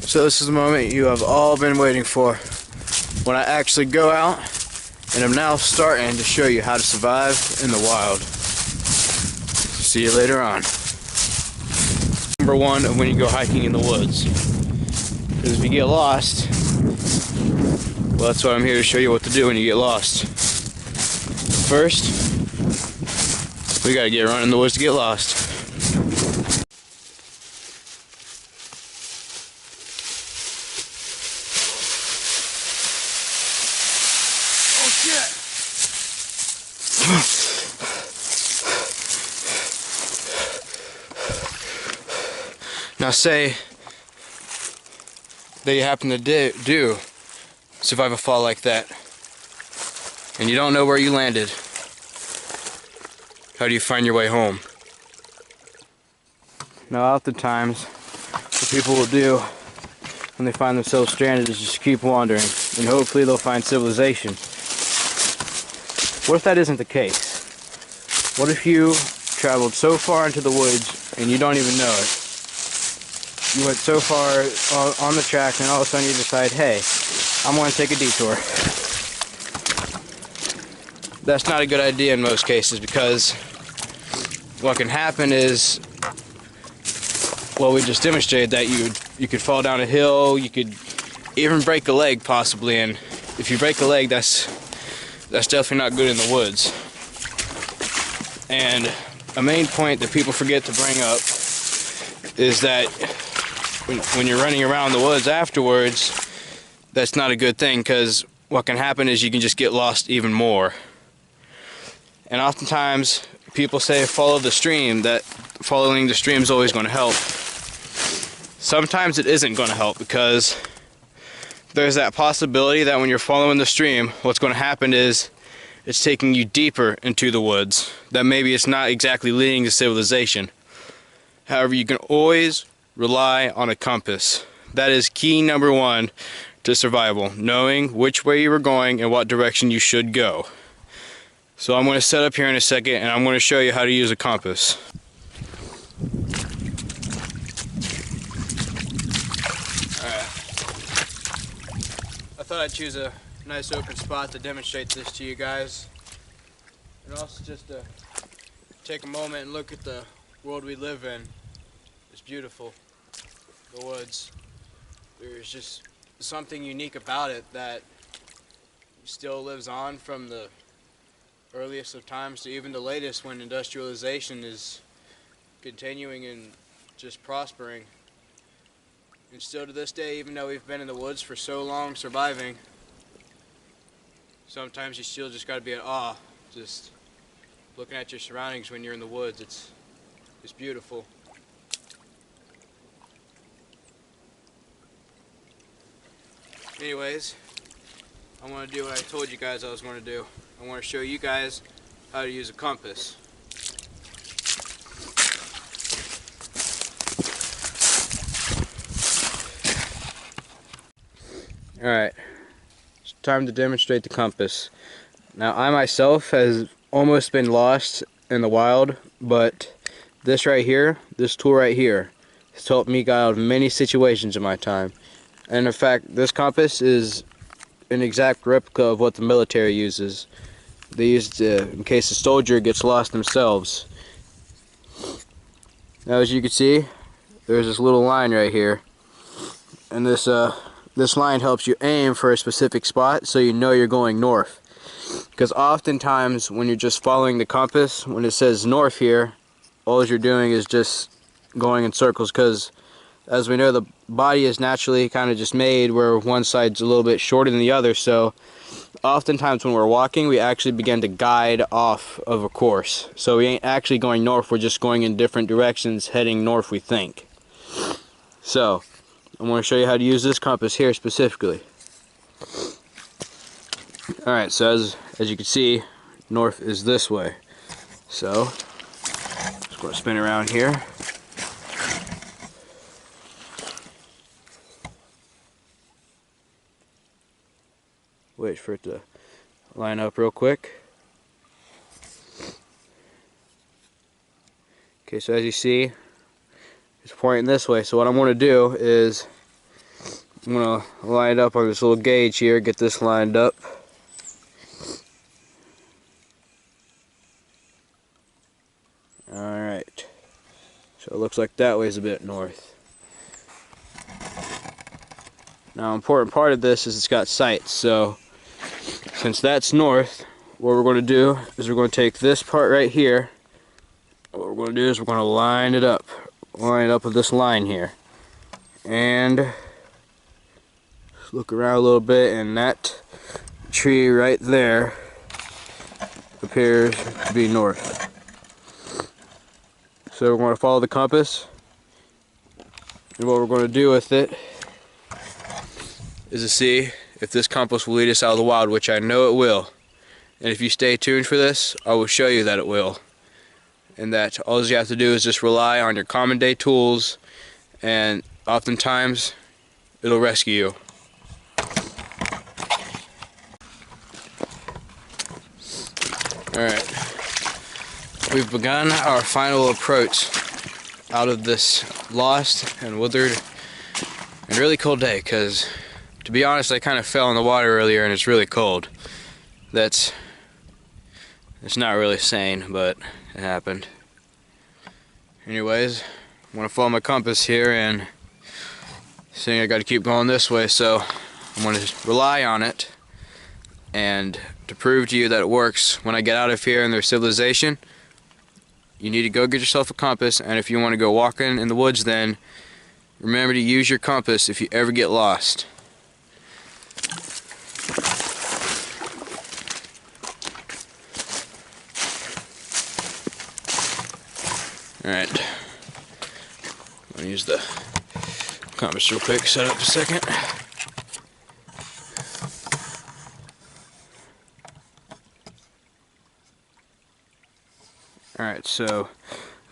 So this is the moment you have all been waiting for, when I actually go out and I'm now starting to show you how to survive in the wild. See you later on. Number one of when you go hiking in the woods. Because if you get lost, well, that's what I'm here to show you what to do when you get lost. First, we gotta get running in the woods to get lost. Now say that you happen to do survive a fall like that, and you don't know where you landed. How do you find your way home? Now oftentimes, what people will do when they find themselves stranded is just keep wandering, and hopefully they'll find civilization. What if that isn't the case? What if you traveled so far into the woods and you don't even know it? You went so far on the track and all of a sudden you decide, hey, I'm going to take a detour. That's not a good idea in most cases, because what can happen is, well, we just demonstrated that you could fall down a hill, you could even break a leg possibly, and if you break a leg, that's definitely not good in the woods. And a main point that people forget to bring up is that when you're running around the woods afterwards, that's not a good thing, because what can happen is you can just get lost even more. And oftentimes people say follow the stream, that following the stream is always going to help. Sometimes it isn't going to help, because there's that possibility that when you're following the stream, what's going to happen is it's taking you deeper into the woods, that maybe it's not exactly leading to civilization. However, you can always rely on a compass. That is key number one to survival, knowing which way you were going and what direction you should go. So I'm going to set up here in a second and I'm going to show you how to use a compass. Alright. I thought I'd choose a nice open spot to demonstrate this to you guys. And also just to take a moment and look at the world we live in. It's beautiful. The woods. There's just something unique about it that still lives on from the earliest of times to even the latest, when industrialization is continuing and just prospering. And still to this day, even though we've been in the woods for so long surviving, sometimes you still just got to be in awe just looking at your surroundings when you're in the woods. It's beautiful. Anyways, I want to do what I told you guys I was going to do. I want to show you guys how to use a compass. Alright, it's time to demonstrate the compass. Now, I myself has almost been lost in the wild, but this right here, this tool right here, has helped me get out of many situations in my time. And in fact, this compass is an exact replica of what the military uses. They use it in case a soldier gets lost themselves. Now, as you can see, there's this little line right here, and this line helps you aim for a specific spot so you know you're going north. Because oftentimes when you're just following the compass, when it says north here, all you're doing is just going in circles, because as we know, the body is naturally kind of just made where one side's a little bit shorter than the other, so oftentimes when we're walking, we actually begin to guide off of a course. So we ain't actually going north, we're just going in different directions, heading north, we think. So, I'm going to show you how to use this compass here specifically. Alright, so as you can see, north is this way. So, just going to spin around here. Wait for it to line up real quick. Okay, so as you see, it's pointing this way. So what I'm going to do is I'm gonna line it up on this little gauge here, get this lined up. Alright, so it looks like that way's a bit north. Now, important part of this is it's got sights, so since that's north, what we're going to do is we're going to take this part right here. What we're going to do is we're going to line it up with this line here, and look around a little bit, and that tree right there appears to be north. So we're going to follow the compass, and what we're going to do with it is to see if this compass will lead us out of the wild, which I know it will. And if you stay tuned for this, I will show you that it will. And that all you have to do is just rely on your common day tools, and oftentimes it'll rescue you. Alright, we've begun our final approach out of this lost and withered and really cold day, because to be honest, I kind of fell in the water earlier and it's really cold. It's not really sane, but it happened. Anyways, I'm gonna follow my compass here, and seeing I gotta keep going this way, so I'm gonna rely on it. And to prove to you that it works, when I get out of here and there's civilization, you need to go get yourself a compass, and if you want to go walking in the woods, then remember to use your compass if you ever get lost. Alright, I'm going to use the compass real quick, set up a second. Alright, so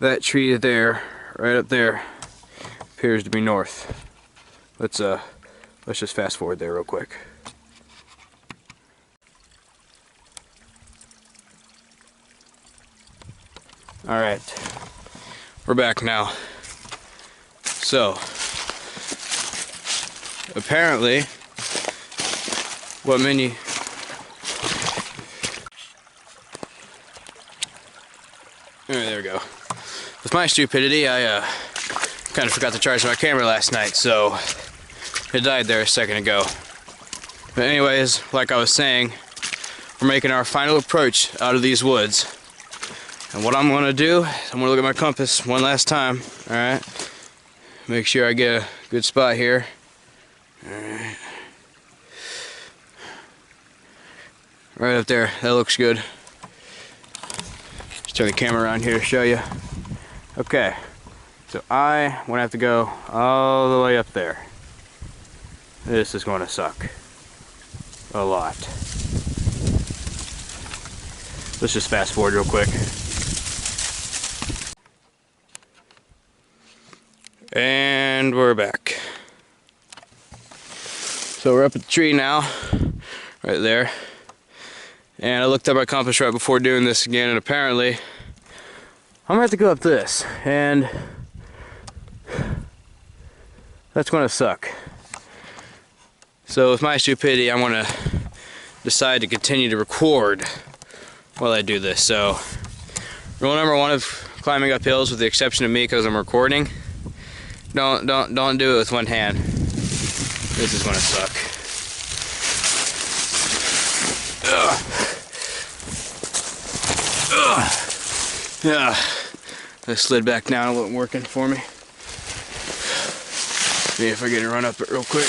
that tree there, right up there, appears to be north. Let's just fast forward there real quick. Alright, we're back now. So, apparently, what many... There we go. With my stupidity, I kind of forgot to charge my camera last night, so it died there a second ago. But anyways, like I was saying, we're making our final approach out of these woods. And what I'm going to do is I'm going to look at my compass one last time. Alright. Make sure I get a good spot here. Alright. Right up there. That looks good. Just turn the camera around here to show you. Okay. So I'm going to have to go all the way up there. This is going to suck. A lot. Let's just fast forward real quick. And we're back. So we're up at the tree now, right there. And I looked at my compass right before doing this again, and apparently I'm gonna have to go up this, and that's gonna suck. So with my stupidity, I'm gonna decide to continue to record while I do this. So rule number one of climbing up hills, with the exception of me because I'm recording, don't do it with one hand. This is gonna suck. Ugh. Ugh. Yeah, I slid back down. It wasn't working for me. See if I can run up it real quick.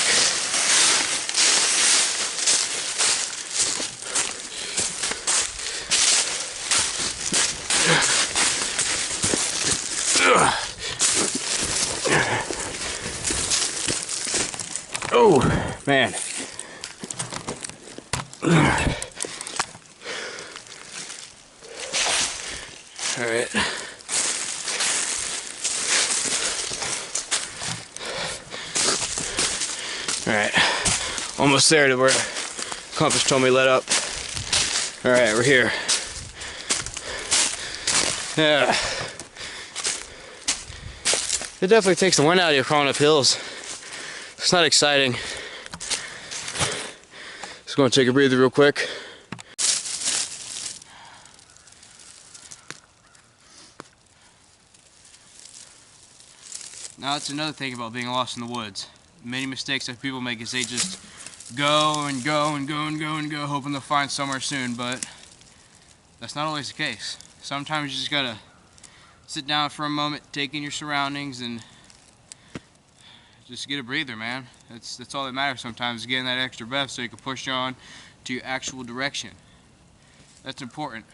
Oh, man. All right. All right. Almost there to where compass told me let up. All right, we're here. Yeah. It definitely takes the wind out of you crawling up hills. It's not exciting. Just gonna take a breather real quick. Now that's another thing about being lost in the woods. Many mistakes that people make is they just go and go and go and go and go, hoping they'll find somewhere soon, but that's not always the case. Sometimes you just gotta sit down for a moment, take in your surroundings, and just get a breather, man. That's all that matters sometimes, getting that extra breath so you can push on to your actual direction. That's important.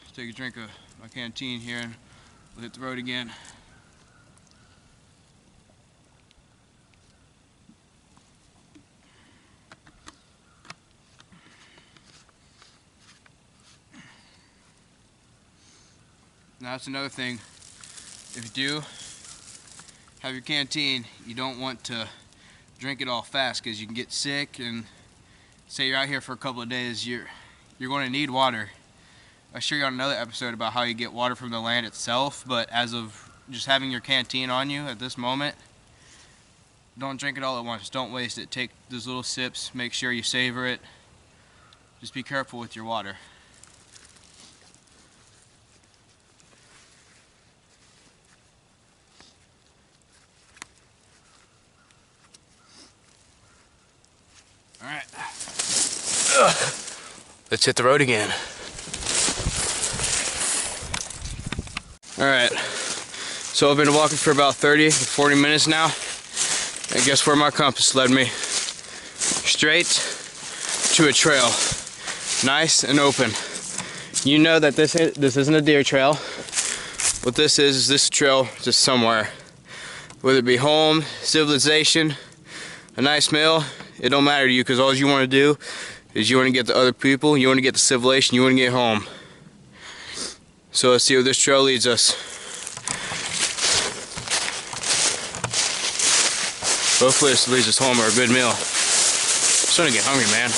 Let's take a drink of my canteen here and we'll hit the road again. Now that's another thing. If you do have your canteen, you don't want to drink it all fast because you can get sick, and say you're out here for a couple of days, you're going to need water. I'll show you on another episode about how you get water from the land itself, but as of just having your canteen on you at this moment, don't drink it all at once. Don't waste it. Take those little sips, make sure you savor it. Just be careful with your water. Alright, let's hit the road again. Alright, so I've been walking for about 30 to 40 minutes now, and guess where my compass led me? Straight to a trail, nice and open. You know that this isn't a deer trail. What this is this trail just somewhere. Whether it be home, civilization, a nice meal, it don't matter to you, because all you want to do is you want to get to other people, you want to get to civilization, you want to get home. So let's see where this trail leads us. Hopefully this leads us home or a good meal. I'm starting to get hungry, man.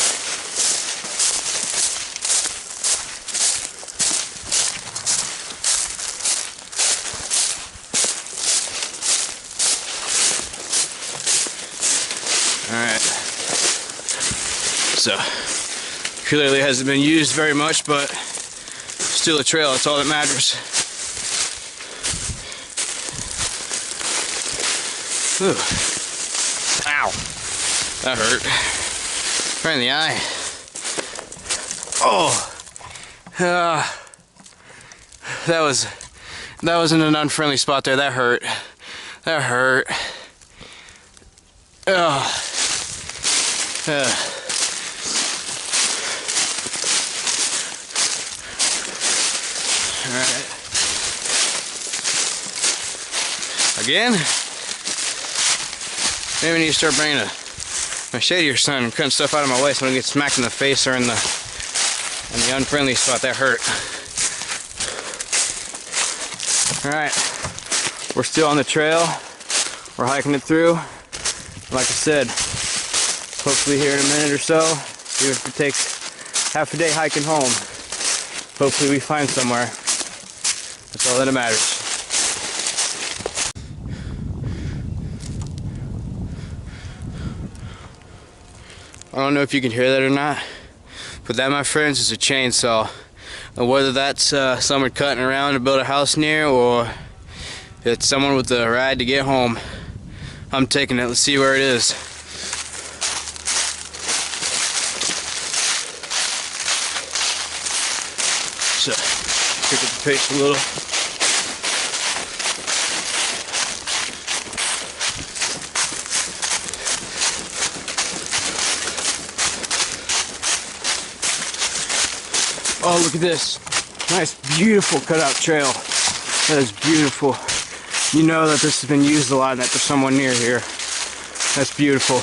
Alright, so clearly hasn't been used very much, but still a trail, that's all that matters. Whew. Ow, that hurt. Right in the eye. Oh, that was in an unfriendly spot there. That hurt. That hurt. Oh. Alright. Again? Maybe I need to start bringing a machete or something and cutting stuff out of my way so I don't get smacked in the face or in the unfriendly spot. That hurt. Alright. We're still on the trail. We're hiking it through. Like I said, hopefully here in a minute or so, even if it takes half a day hiking home, hopefully we find somewhere. That's all that matters. I don't know if you can hear that or not, but that, my friends, is a chainsaw. And whether that's someone cutting around to build a house near, or it's someone with a ride to get home, I'm taking it. Let's see where it is. So, pick up the pace a little. Oh, look at this. Nice, beautiful cutout trail. That is beautiful. You know that this has been used a lot and that there's someone near here. That's beautiful.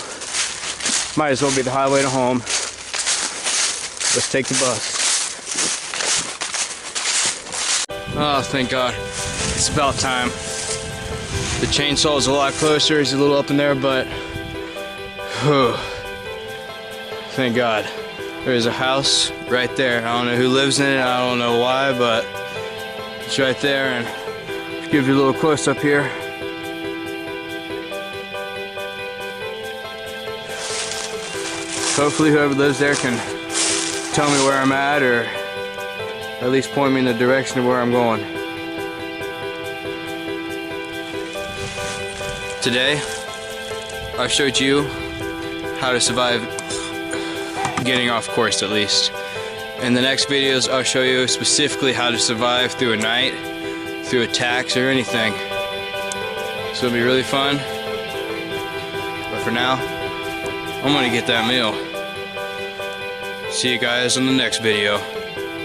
Might as well be the highway to home. Let's take the bus. Oh, thank God. It's about time. The chainsaw is a lot closer. He's a little up in there, but whew, thank God. There's a house right there. I don't know who lives in it. I don't know why, but it's right there. And let's give you a little close up here. hopefully whoever lives there can tell me where I'm at, or at least point me in the direction of where I'm going. Today, I showed you how to survive getting off course, at least. In the next videos, I'll show you specifically how to survive through a night, through attacks, or anything. So it'll be really fun. But for now, I'm gonna get that meal. See you guys in the next video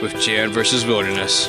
with Jan versus Wilderness.